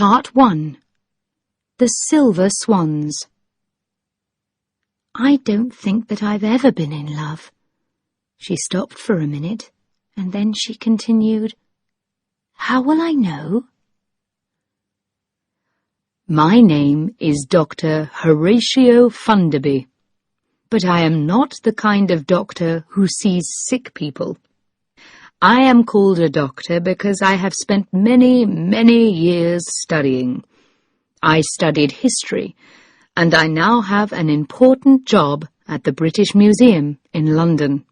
Part 1. The Silver Swans. I don't think that I've ever been in love. She stopped for a minute, and then she continued, How will I know? My name is Dr. Horatio Funderby, but I am not the kind of doctor who sees sick people. I am called a doctor because I have spent many, many years studying. I studied history, and I now have an important job at the British Museum in London.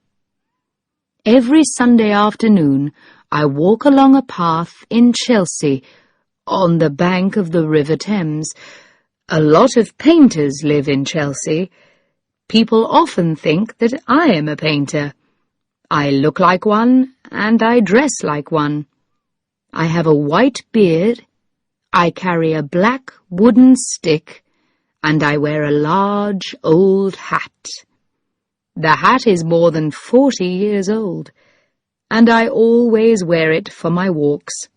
Every Sunday afternoon, I walk along a path in Chelsea, on the bank of the River Thames. A lot of painters live in Chelsea. People often think that I am a painter. I look like one, and I dress like one. I have a white beard, I carry a black wooden stick, and I wear a large old hat. The hat is more than 40 years old, and I always wear it for my walks.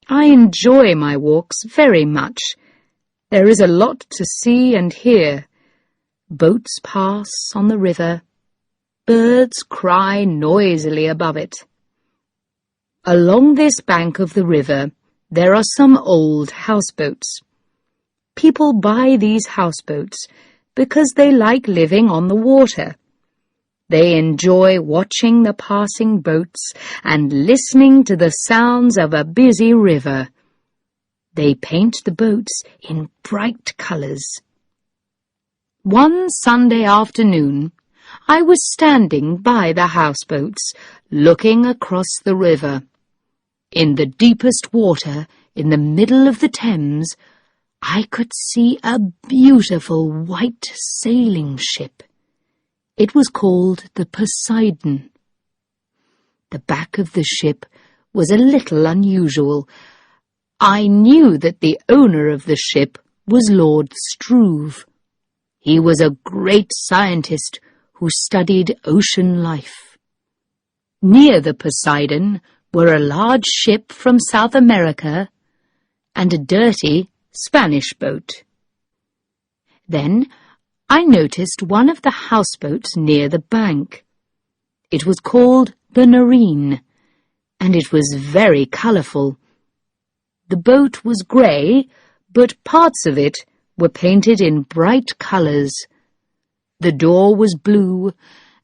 I enjoy my walks very much. There is a lot to see and hear. Boats pass on the river. Birds cry noisily above it. Along this bank of the river, there are some old houseboats. People buy these houseboats because they like living on the water. They enjoy watching the passing boats and listening to the sounds of a busy river. They paint the boats in bright colours. One Sunday afternoon, I was standing by the houseboats, looking across the river. In the deepest water, in the middle of the Thames, I could see a beautiful white sailing ship. It was called the Poseidon. The back of the ship was a little unusual. I knew that the owner of the ship was Lord Struve. He was a great scientist who studied ocean life. Near the Poseidon were a large ship from South America and a dirty Spanish boat. Then I noticed one of the houseboats near the bank. It was called the Nareen, and it was very colourful. The boat was grey, but parts of it were painted in bright colours. The door was blue,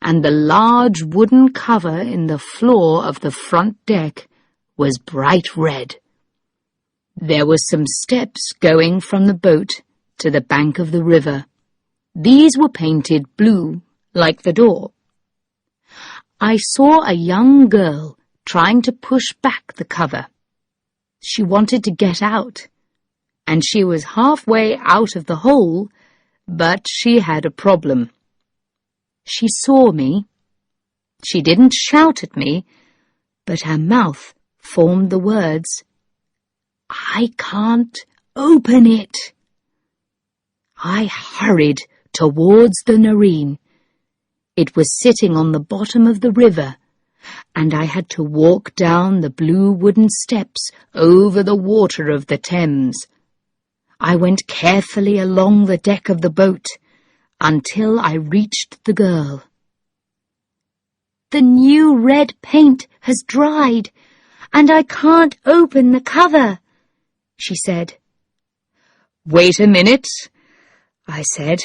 and the large wooden cover in the floor of the front deck was bright red. There were some steps going from the boat to the bank of the river. These were painted blue, like the door. I saw a young girl trying to push back the cover. She wanted to get out, and she was halfway out of the hole, but she had a problem. She saw me. She didn't shout at me, but her mouth formed the words, I can't open it. I hurried towards the Nareen. It was sitting on the bottom of the river, and I had to walk down the blue wooden steps over the water of the Thames. I went carefully along the deck of the boat until I reached the girl. The new red paint has dried, and I can't open the cover, she said. Wait a minute, I said.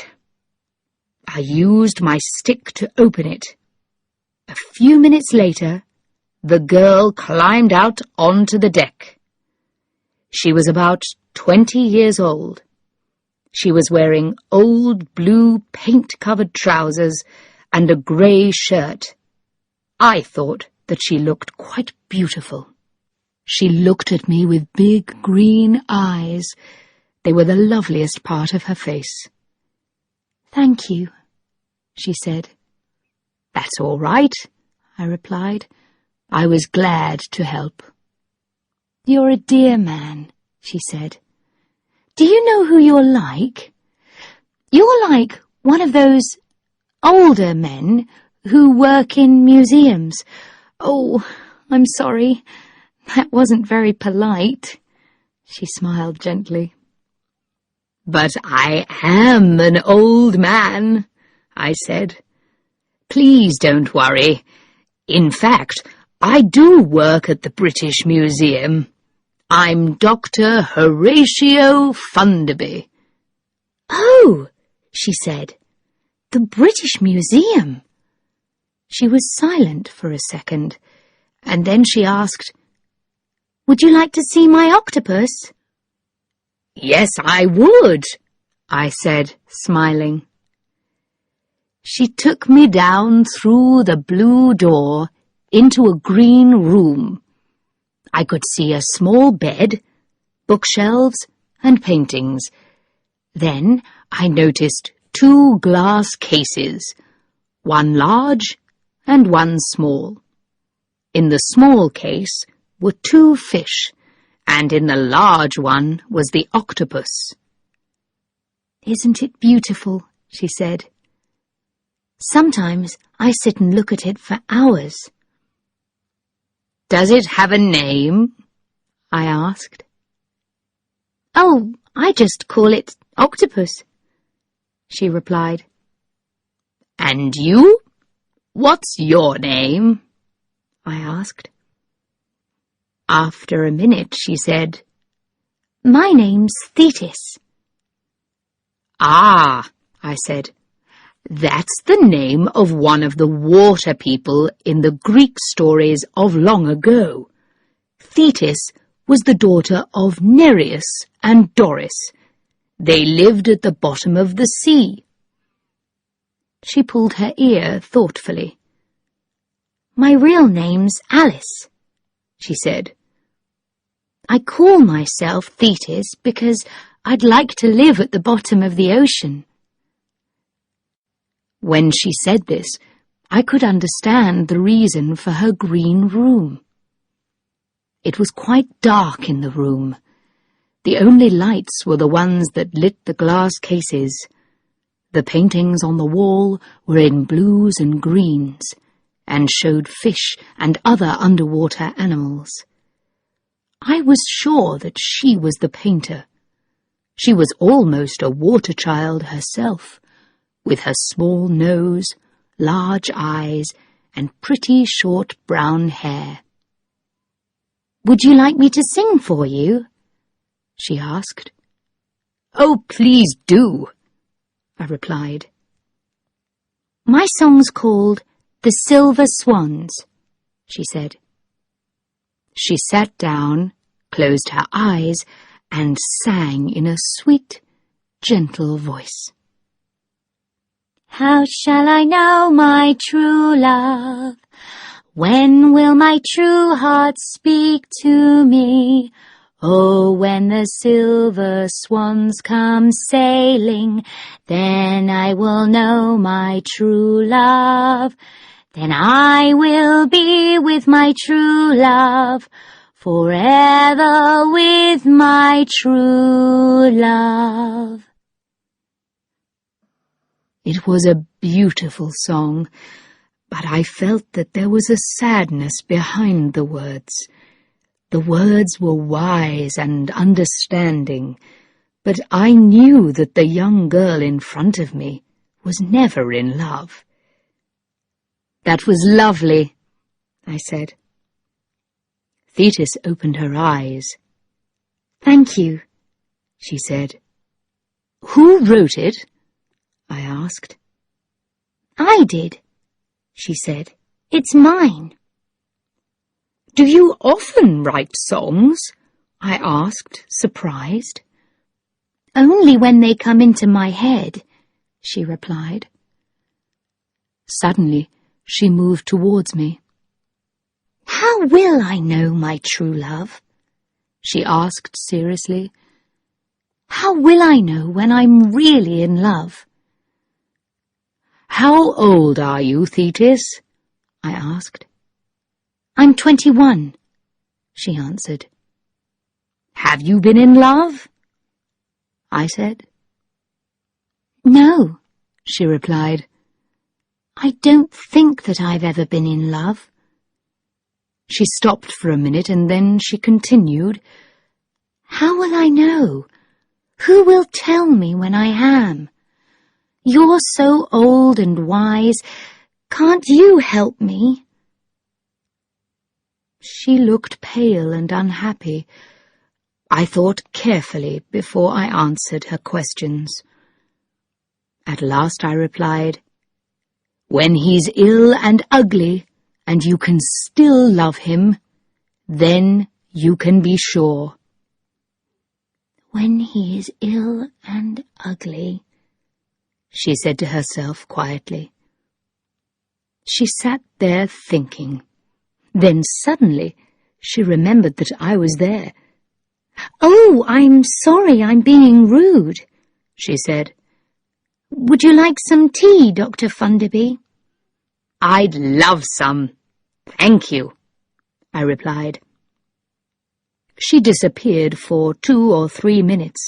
I used my stick to open it. A few minutes later, the girl climbed out onto the deck. She was about 20 years old. She was wearing old blue paint-covered trousers and a grey shirt. I thought that she looked quite beautiful. She looked at me with big green eyes. They were the loveliest part of her face. Thank you, she said. That's all right, I replied. I was glad to help. You're a dear man, she said. Do you know who you're like? You're like one of those older men who work in museums. Oh, I'm sorry. That wasn't very polite. She smiled gently. "But I am an old man," I said. "Please don't worry. In fact, I do work at the British Museum. I'm Dr. Horatio Funderby." "Oh," she said, "the British Museum." She was silent for a second, and then she asked, "Would you like to see my octopus?" "Yes, I would," I said, smiling. She took me down through the blue door into a green room. I could see a small bed, bookshelves, and paintings. Then I noticed 2 glass cases, one large and one small. In the small case were 2 fish, and in the large one was the octopus. "Isn't it beautiful?" she said. "Sometimes I sit and look at it for hours." "Does it have a name?" I asked. "Oh, I just call it octopus," she replied. "And you? What's your name?" I asked. After a minute she said, "My name's Thetis." "Ah," I said, "that's the name of one of the water people in the Greek stories of long ago. Thetis was the daughter of Nereus and Doris. They lived at the bottom of the sea." She pulled her ear thoughtfully. "My real name's Alice," she said. "I call myself Thetis because I'd like to live at the bottom of the ocean." When she said this, I could understand the reason for her green room. It was quite dark in the room. The only lights were the ones that lit the glass cases. The paintings on the wall were in blues and greens, and showed fish and other underwater animals. I was sure that she was the painter. She was almost a water child herself, with her small nose, large eyes, and pretty short brown hair. "Would you like me to sing for you?" she asked. "Oh, please do," I replied. "My song's called The Silver Swans," she said. She sat down, closed her eyes, and sang in a sweet, gentle voice. "How shall I know my true love? When will my true heart speak to me? Oh, when the silver swans come sailing, then I will know my true love. Then I will be with my true love, forever with my true love." It was a beautiful song, but I felt that there was a sadness behind the words. The words were wise and understanding, but I knew that the young girl in front of me was never in love. "That was lovely," I said. Thetis opened her eyes. "Thank you," she said. "Who wrote it?" I asked. "I did," she said. "It's mine." "Do you often write songs?" I asked, surprised. "Only when they come into my head," she replied. Suddenly, she moved towards me. "How will I know my true love?" she asked seriously. "How will I know when I'm really in love?" "How old are you, Thetis?" I asked. "I'm 21, she answered. "Have you been in love?" I said. "No," she replied. "I don't think that I've ever been in love." She stopped for a minute and then she continued, How will I know? Who will tell me when I am? You're so old and wise. Can't you help me?" She looked pale and unhappy. I thought carefully before I answered her questions. At last I replied, "When he's ill and ugly, and you can still love him, then you can be sure." "When he is ill and ugly," she said to herself quietly. She sat there thinking. Then suddenly she remembered that I was there. "Oh, I'm sorry I'm being rude," she said. "Would you like some tea, Dr. Funderby?" "I'd love some, thank you," I replied. She disappeared for 2 or 3 minutes.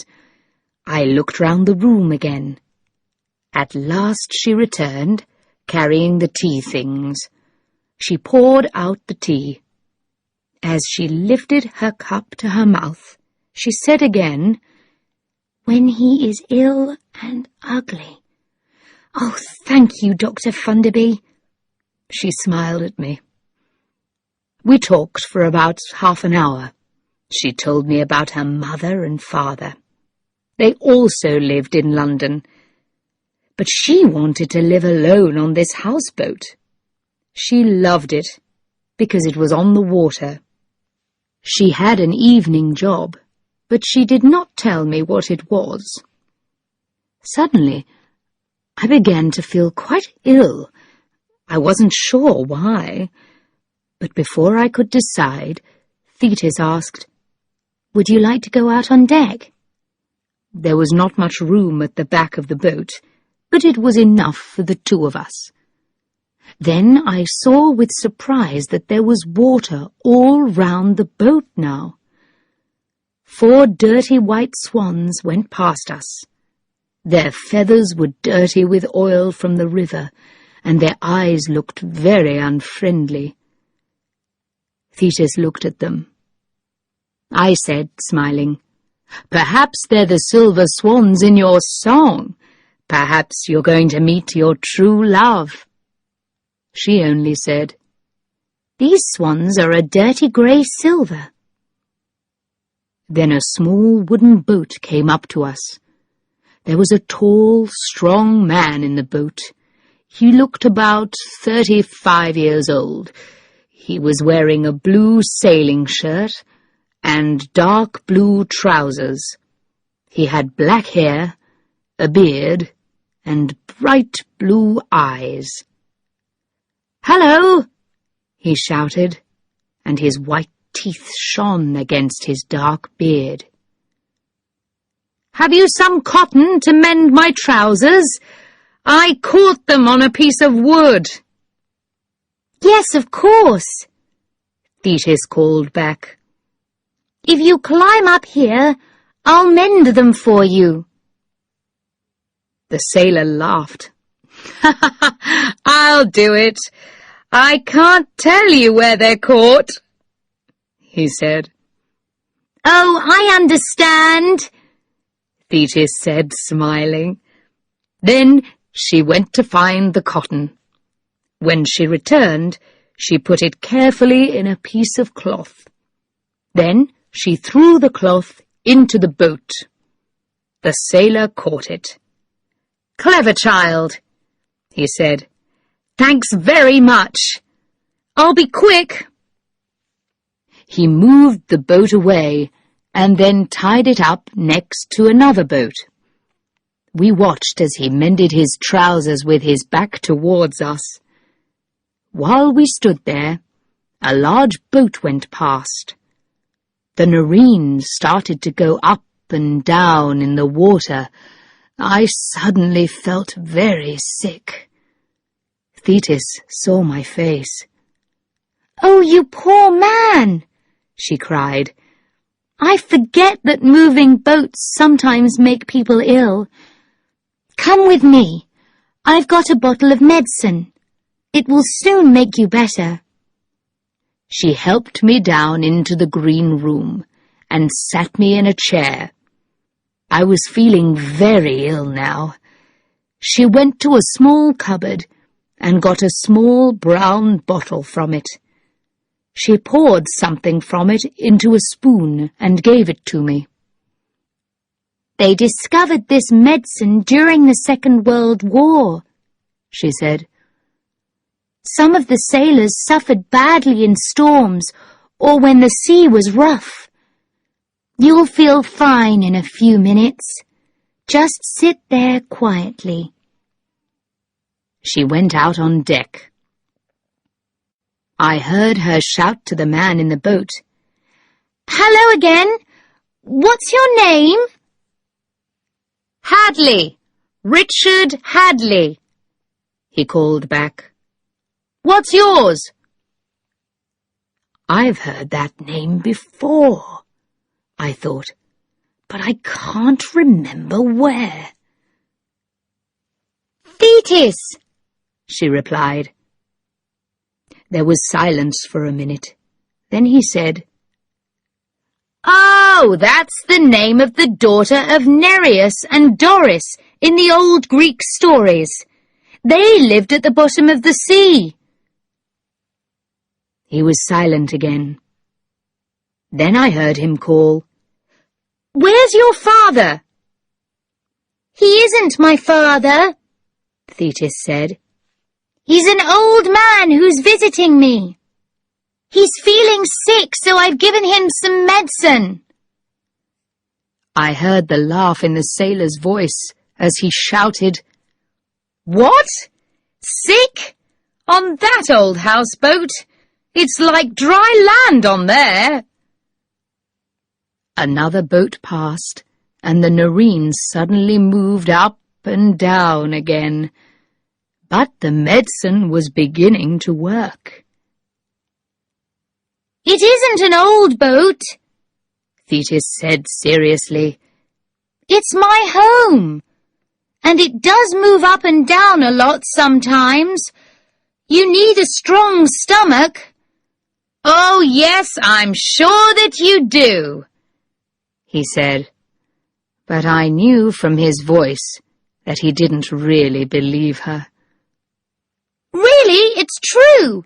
I looked round the room again. At last she returned, carrying the tea things. She poured out the tea. As she lifted her cup to her mouth, she said again, "When he is ill and ugly." "Oh, thank you, Dr. Funderby." She smiled at me. We talked for about half an hour. She told me about her mother and father. They also lived in London, but she wanted to live alone on this houseboat. She loved it because it was on the water. She had an evening job, but she did not tell me what it was. Suddenly, I began to feel quite ill. I wasn't sure why, but before I could decide, Thetis asked, "Would you like to go out on deck?" There was not much room at the back of the boat, but it was enough for the 2 of us. Then I saw with surprise that there was water all round the boat now. 4 dirty white swans went past us. Their feathers were dirty with oil from the river, and their eyes looked very unfriendly. Thetis looked at them. I said, smiling, "Perhaps they're the silver swans in your song. Perhaps you're going to meet your true love." She only said, "These swans are a dirty grey silver." Then a small wooden boat came up to us. There was a tall, strong man in the boat. He looked about 35 years old. He was wearing a blue sailing shirt and dark blue trousers. He had black hair, a beard, and bright blue eyes. "Hello!" he shouted, and his white teeth shone against his dark beard. "Have you some cotton to mend my trousers? I caught them on a piece of wood." "Yes, of course," Thetis called back. "If you climb up here, I'll mend them for you." The sailor laughed. "I'll do it. I can't tell you where they're caught," he said. "Oh, I understand," Thetis said, smiling. Then she went to find the cotton. When she returned, she put it carefully in a piece of cloth. Then she threw the cloth into the boat. The sailor caught it. "Clever child," he said. "Thanks very much. I'll be quick." He moved the boat away and then tied it up next to another boat. We watched as he mended his trousers with his back towards us. While we stood there, a large boat went past. The Nareen started to go up and down in the water. I suddenly felt very sick. Thetis saw my face. "Oh, you poor man!" she cried. "I forget that moving boats sometimes make people ill. Come with me. I've got a bottle of medicine. It will soon make you better." She helped me down into the green room, and sat me in a chair. I was feeling very ill now. She went to a small cupboard and got a small brown bottle from it. She poured something from it into a spoon and gave it to me. "They discovered this medicine during the Second World War," she said. "Some of the sailors suffered badly in storms or when the sea was rough. You'll feel fine in a few minutes. Just sit there quietly." She went out on deck. I heard her shout to the man in the boat. "Hello again. What's your name?" "Hadley. Richard Hadley," he called back. "What's yours?" I've heard that name before, I thought, but I can't remember where. "Thetis," she replied. There was silence for a minute. Then he said, "Oh, that's the name of the daughter of Nereus and Doris in the old Greek stories. They lived at the bottom of the sea." He was silent again. Then I heard him call, "Where's your father?" "He isn't my father," Thetis said. "He's an old man who's visiting me. He's feeling sick, so I've given him some medicine." I heard the laugh in the sailor's voice as he shouted, "What? Sick? On that old houseboat? It's like dry land on there." Another boat passed, and the Noreen suddenly moved up and down again. But the medicine was beginning to work. "It isn't an old boat," Thetis said seriously. "It's my home, and it does move up and down a lot sometimes. You need a strong stomach." "Oh, yes, I'm sure that you do," he said. But I knew from his voice that he didn't really believe her. "Really, it's true,"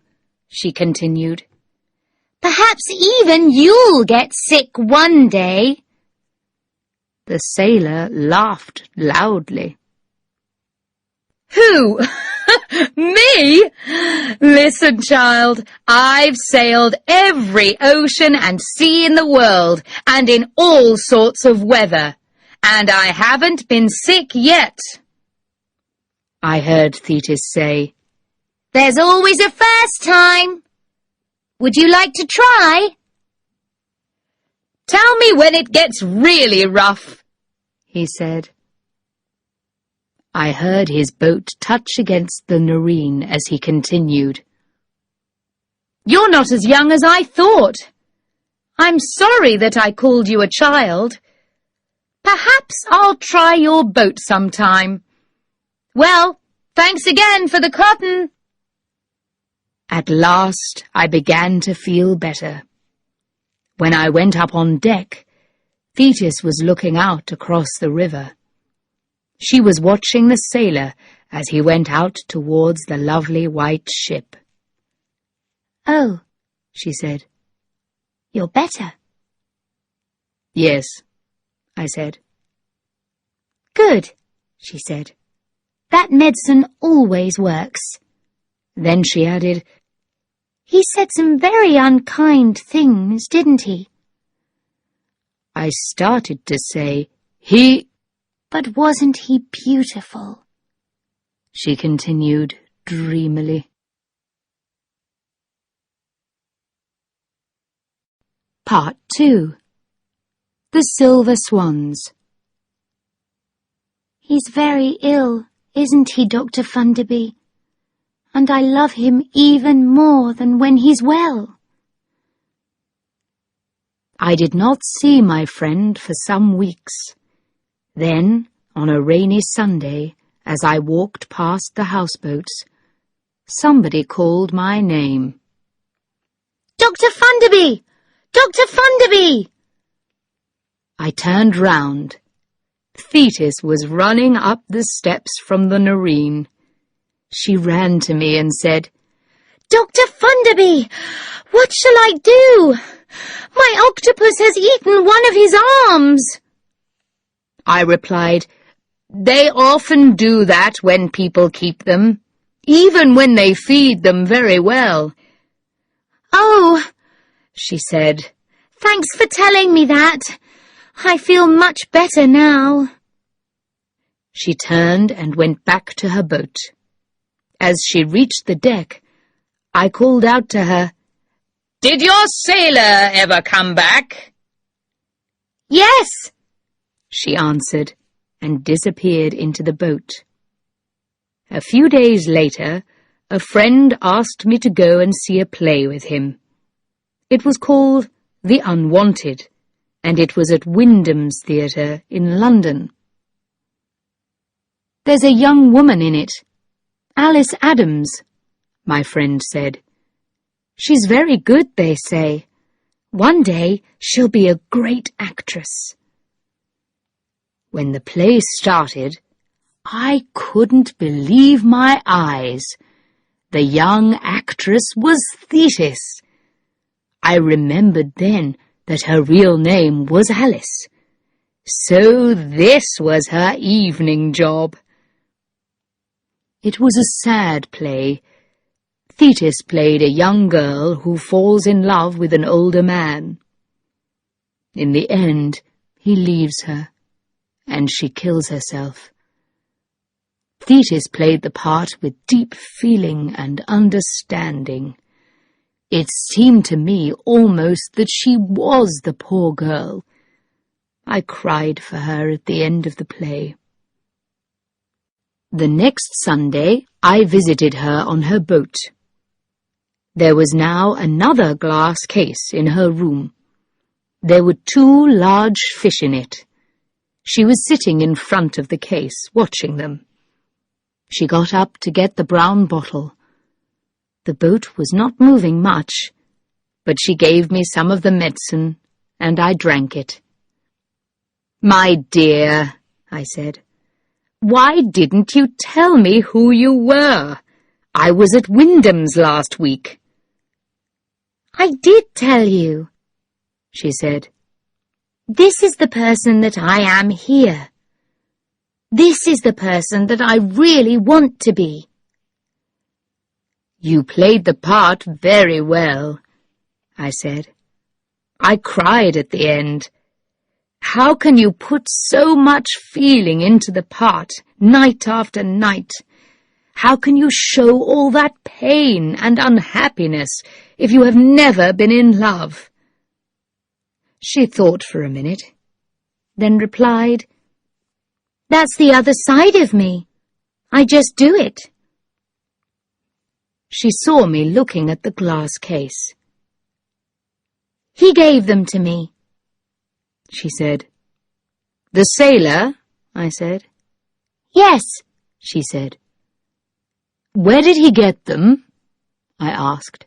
she continued. "Perhaps even you'll get sick one day." The sailor laughed loudly. "Who? Me? Listen, child, I've sailed every ocean and sea in the world, and in all sorts of weather, and I haven't been sick yet." I heard Thetis say, "There's always a first time. Would you like to try?" "Tell me when it gets really rough," he said. I heard his boat touch against the Noreen as he continued. "You're not as young as I thought. I'm sorry that I called you a child. Perhaps I'll try your boat sometime. Well, thanks again for the cotton." At last I began to feel better. When I went up on deck, Thetis was looking out across the river. She was watching the sailor as he went out towards the lovely white ship. "Oh," she said, "you're better." "Yes," I said. "Good," she said. "That medicine always works." Then she added, "He said some very unkind things, didn't he?" I started to say, "He—" "But wasn't he beautiful?" she continued dreamily. Part 2. The Silver Swans. "He's very ill, isn't he, Dr. Funderby? And I love him even more than when he's well." I did not see my friend for some weeks. Then, on a rainy Sunday, as I walked past the houseboats, somebody called my name. "Dr. Funderby! Dr. Funderby!" I turned round. Thetis was running up the steps from the Nareen. She ran to me and said, "Dr. Funderby, what shall I do? My octopus has eaten one of his arms." I replied, "They often do that when people keep them, even when they feed them very well." "Oh," she said, "thanks for telling me that. I feel much better now." She turned and went back to her boat. As she reached the deck, I called out to her, "Did your sailor ever come back?" "Yes," she answered, and disappeared into the boat. A few days later, a friend asked me to go and see a play with him. It was called The Unwanted, and it was at Wyndham's Theatre in London. "There's a young woman in it, Alice Adams," my friend said. "She's very good, they say. One day she'll be a great actress." When the play started, I couldn't believe my eyes. The young actress was Thetis. I remembered then that her real name was Alice. So this was her evening job. It was a sad play. Thetis played a young girl who falls in love with an older man. In the end, he leaves her, and she kills herself. Thetis played the part with deep feeling and understanding. It seemed to me almost that she was the poor girl. I cried for her at the end of the play. The next Sunday, I visited her on her boat. There was now another glass case in her room. There were 2 large fish in it. She was sitting in front of the case, watching them. She got up to get the brown bottle. The boat was not moving much, but she gave me some of the medicine, and I drank it. "My dear," I said, "why didn't you tell me who you were? I was at Wyndham's last week." "I did tell you," she said. "This is the person that I am here. This is the person that I really want to be." "You played the part very well," I said. "I cried at the end. How can you put so much feeling into the part, night after night? How can you show all that pain and unhappiness if you have never been in love?" She thought for a minute, then replied, "That's the other side of me. I just do it." She saw me looking at the glass case. "He gave them to me," she said. "The sailor?" I said. "Yes," she said. "Where did he get them?" I asked.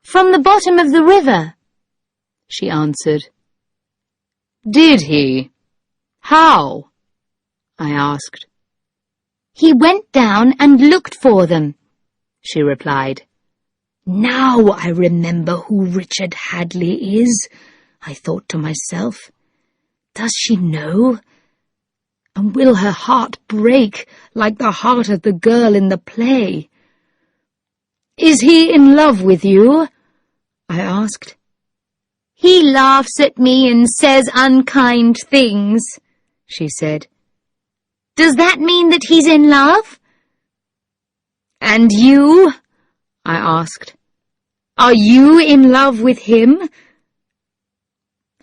"From the bottom of the river," she answered. "Did he? How?" I asked. "He went down and looked for them," she replied. "Now I remember who Richard Hadley is," I thought to myself. "Does she know? And will her heart break like the heart of the girl in the play?" "Is he in love with you?" I asked. "He laughs at me and says unkind things," she said. "Does that mean that he's in love?" "And you?" I asked. "Are you in love with him?"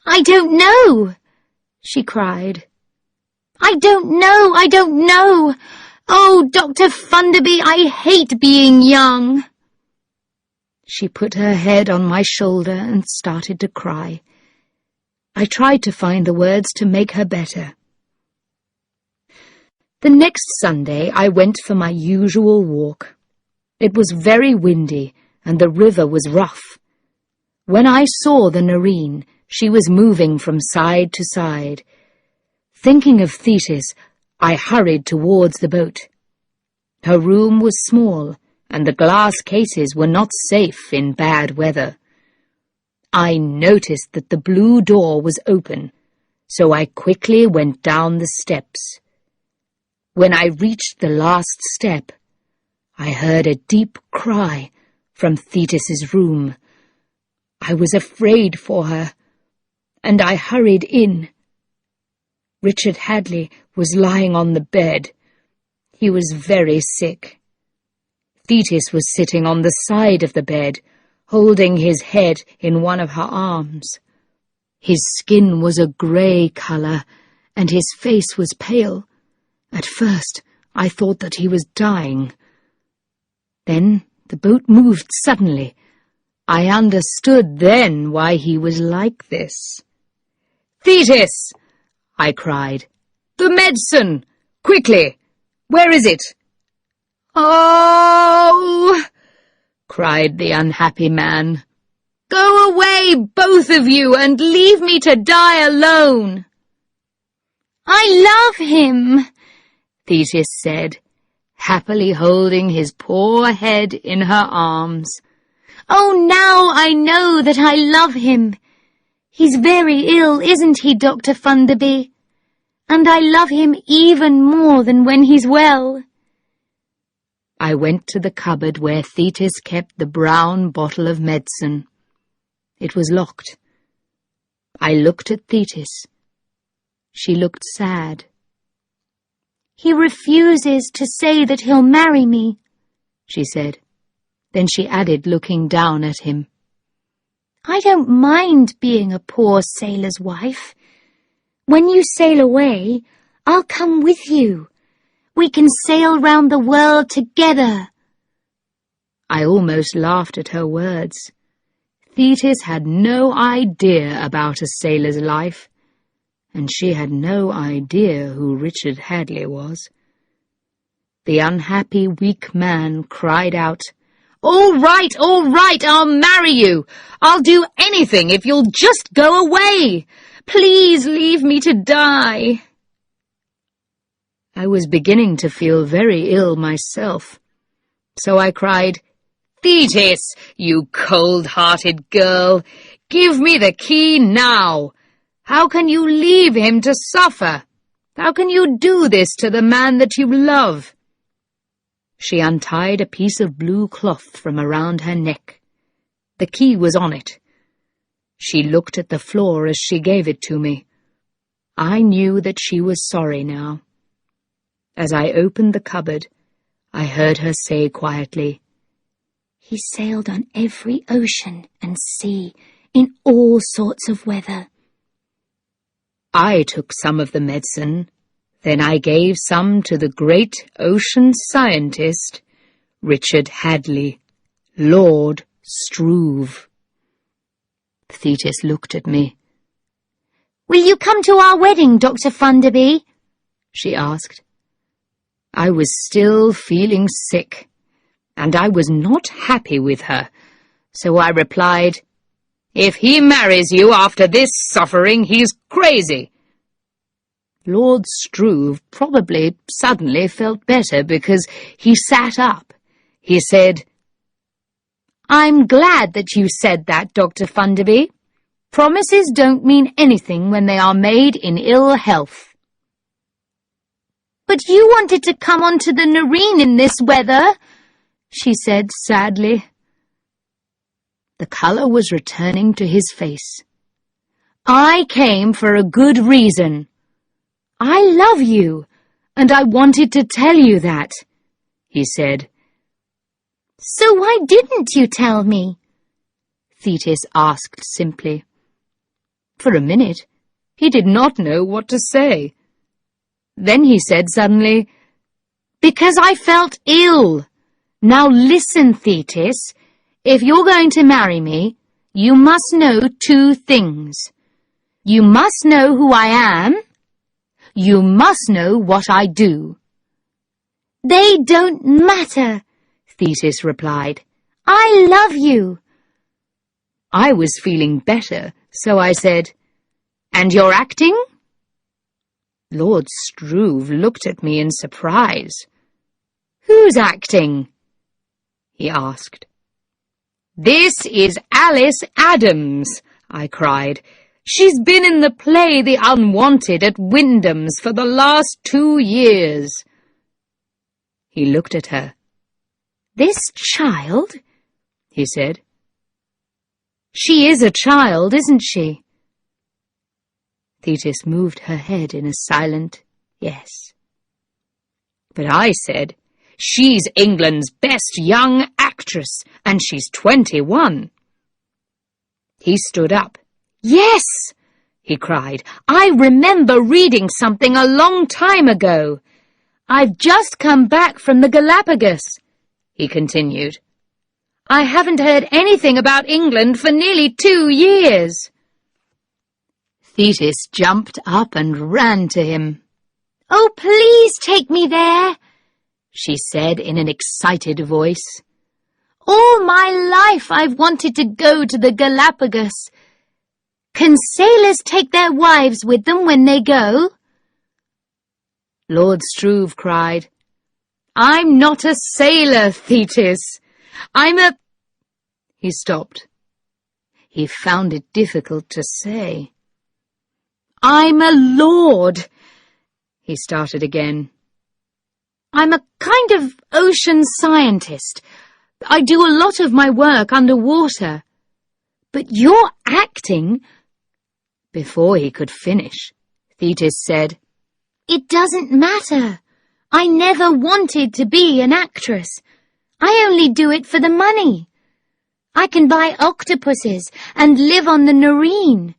"I don't know," she cried. "I don't know, I don't know. Oh, Dr. Funderby, I hate being young." She put her head on my shoulder and started to cry. I tried to find the words to make her better. The next Sunday I went for my usual walk. It was very windy and the river was rough. When I saw the Nareen, She was moving from side to side. Thinking of Thetis, I hurried towards the boat. Her room was small, and the glass cases were not safe in bad weather. I noticed that the blue door was open, so I quickly went down the steps. When I reached the last step, I heard a deep cry from Thetis's room. I was afraid for her, and I hurried in. Richard Hadley was lying on the bed. He was very sick. Thetis was sitting on the side of the bed, holding his head in one of her arms. His skin was a grey colour, and his face was pale. At first, I thought that he was dying. Then the boat moved suddenly. I understood then why he was like this. "Thetis!" I cried. "The medicine! Quickly! Where is it?" "Oh!" cried the unhappy man. "Go away, both of you, and leave me to die alone." "I love him," Thetis said, happily holding his poor head in her arms. "Oh, now I know that I love him. He's very ill, isn't he, Dr. Funderby? And I love him even more than when he's well." I went to the cupboard where Thetis kept the brown bottle of medicine. It was locked. I looked at Thetis. She looked sad. "He refuses to say that he'll marry me," she said. Then she added, looking down at him, "I don't mind being a poor sailor's wife. When you sail away, I'll come with you. We can sail round the world together." I almost laughed at her words. Thetis had no idea about a sailor's life, and she had no idea who Richard Hadley was. The unhappy, weak man cried out, all right, I'll marry you. I'll do anything if you'll just go away. Please leave me to die." I was beginning to feel very ill myself, so I cried, "Thetis, you cold-hearted girl, give me the key now. How can you leave him to suffer? How can you do this to the man that you love?" She untied a piece of blue cloth from around her neck. The key was on it. She looked at the floor as she gave it to me. I knew that she was sorry now. As I opened the cupboard, I heard her say quietly, "He sailed on every ocean and sea, in all sorts of weather." I took some of the medicine. Then I gave some to the great ocean scientist, Richard Hadley, Lord Struve. Thetis looked at me. "Will you come to our wedding, Dr. Funderby?" she asked. I was still feeling sick, and I was not happy with her, so I replied, "If he marries you after this suffering, he's crazy." Lord Struve probably suddenly felt better because he sat up. He said, "I'm glad that you said that, Dr. Funderby. Promises don't mean anything when they are made in ill health." "But you wanted to come onto the Nareen in this weather," she said sadly. The colour was returning to his face. "I came for a good reason. I love you, and I wanted to tell you that," he said. "So why didn't you tell me?" Thetis asked simply. For a minute, he did not know what to say. Then he said suddenly, "Because I felt ill. Now listen, Thetis, if you're going to marry me, you must know two things. You must know who I am. You must know what I do." "They don't matter," Thetis replied. "I love you." I was feeling better, So I said, "And you're acting?" Lord Struve looked at me in surprise. "Who's acting?" he asked. "This is Alice Adams," I cried. "She's been in the play The Unwanted at Wyndham's for the last 2 years." He looked at her. "This child?" he said. "She is a child, isn't she?" Thetis moved her head in a silent yes. But I said, "She's England's best young actress, and she's 21. He stood up. "Yes," he cried, "I remember reading something a long time ago. I've just come back from the Galapagos," he continued. "I haven't heard anything about England for nearly 2 years." Thetis jumped up and ran to him. "Oh, please take me there," she said in an excited voice. "All my life I've wanted to go to the Galapagos. Can sailors take their wives with them when they go?" Lord Struve cried, "I'm not a sailor, Thetis. I'm a—" He stopped. He found it difficult to say. "I'm a lord," he started again. "I'm a kind of ocean scientist. I do a lot of my work underwater. But you're acting—" Before he could finish, Thetis said, "It doesn't matter. I never wanted to be an actress. I only do it for the money. I can buy octopuses and live on the Noreen.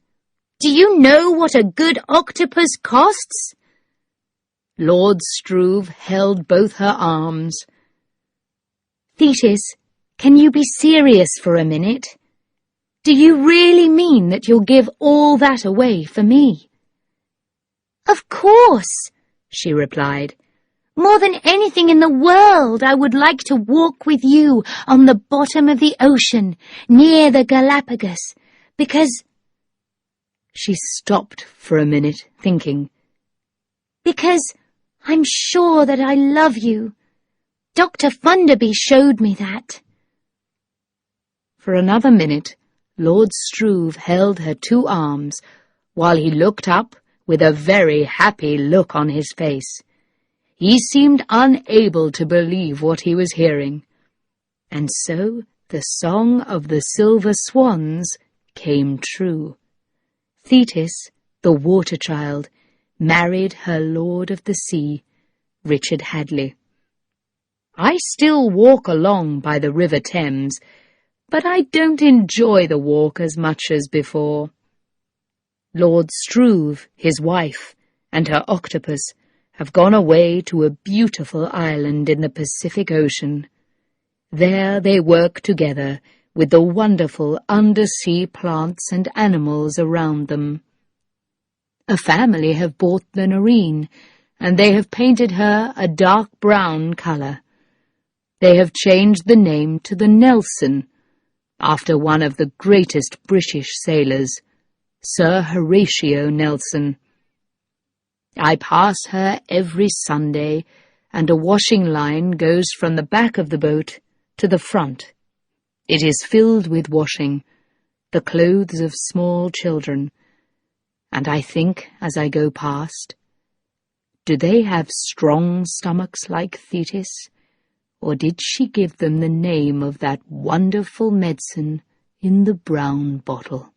Do you know what a good octopus costs?" Lord Struve held both her arms. "Thetis, can you be serious for a minute? Do you really mean that you'll give all that away for me?" "Of course," she replied. "More than anything in the world, I would like to walk with you on the bottom of the ocean, near the Galapagos, because—" She stopped for a minute, thinking. "Because I'm sure that I love you. Dr. Funderby showed me that." For another minute, Lord Struve held her 2 arms, while he looked up with a very happy look on his face. He seemed unable to believe what he was hearing. And so the song of the silver swans came true. Thetis, the water child, married her lord of the sea, Richard Hadley. I still walk along by the River Thames, but I don't enjoy the walk as much as before. Lord Struve, his wife, and her octopus have gone away to a beautiful island in the Pacific Ocean. There they work together with the wonderful undersea plants and animals around them. A family have bought the Noreen, and they have painted her a dark brown colour. They have changed the name to the Nelson, after one of the greatest British sailors, Sir Horatio Nelson. I pass her every Sunday, and a washing line goes from the back of the boat to the front. It is filled with washing, the clothes of small children, and I think as I go past, do they have strong stomachs like Thetis, or did she give them the name of that wonderful medicine in the brown bottle?